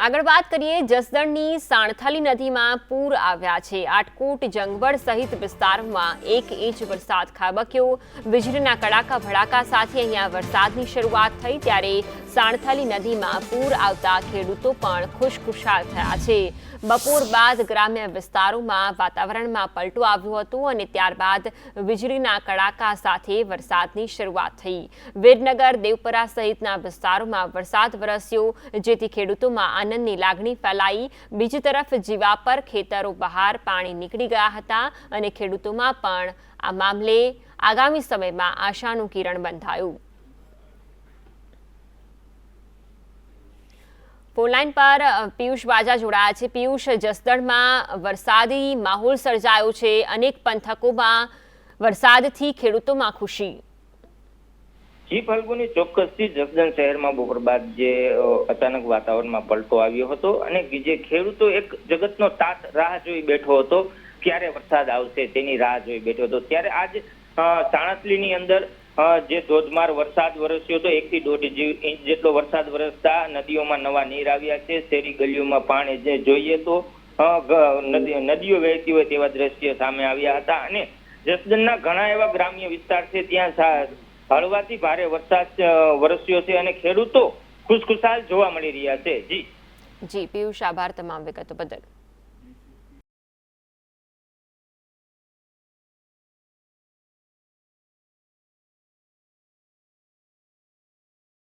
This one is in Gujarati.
આગળ વાત કરીએ જસદણની સાણથલી નદીમાં પૂર આવ્યા છે। આટકોટ જંગવડ સહિત વિસ્તારમાં 1 ઇંચ વરસાદ ખાબક્યો। વીજળીના કડાકા ભડાકા સાથે અહીંયા વરસાદની શરૂઆત થઈ ત્યારે સાણથલી નદીમાં પૂર આવતા ખેડૂતો પણ ખુશખુશાલ થયા છે। બપોર બાદ ગ્રામ્ય વિસ્તારોમાં વાતાવરણમાં પલટો આવ્યો હતો અને ત્યારબાદ વીજળીના કડાકા સાથે વરસાદની શરૂઆત થઈ। વિરનગર દેવપરા સહિતના વિસ્તારોમાં વરસાદ વરસ્યો જેથી ખેડૂતોમાં આનંદની લાગણી ફેલાઈ। બીજી તરફ જીવાપર ખેતરો બહાર પાણી નીકળી ગયા હતા અને ખેડૂતોમાં પણ આ મામલે આગામી સમયમાં આશાનું કિરણ બંધાયું। ફોનલાઈન પર પિયુષ વાજા જોડાયા છે। પિયુષ, જસદણમાં વરસાદી માહોલ સર્જાયો છે, અનેક પંથકોમાં વરસાદથી ખેડૂતોમાં ખુશી। જી ફલ્ગુની, ચોક્કસથી જસદણ શહેરમાં બપોર બાદ જે અચાનક વાતાવરણમાં પલટો આવ્યો હતો અને જે ખેડૂતો એક જગતનો તાત રાહ જોઈ બેઠો હતો, ક્યારે વરસાદ આવશે તેની રાહ જોઈ બેઠો હતો, ત્યારે આજ સાણથલીની અંદર જે ધોધમાર વરસાદ વરસ્યો હતો, 1 થી 1.5 ઇંચ જેટલો વરસાદ વરસતા નદીઓમાં નવા નીર આવ્યા છે। શેરી ગલીઓમાં પાણી જે જોઈએ તો નદીઓ વહેતી હોય તેવા દ્રશ્ય સામે આવ્યા હતા અને જસદણના ઘણા એવા ગ્રામ્ય વિસ્તાર છે ત્યાં હળવાથી ભારે વરસાદ વરસ્યો છે અને ખેડૂતો ખુશખુશાલ જોવા મળી રહ્યા છે। જી પિયુષ, આભાર તમામ વિગતો બદલ।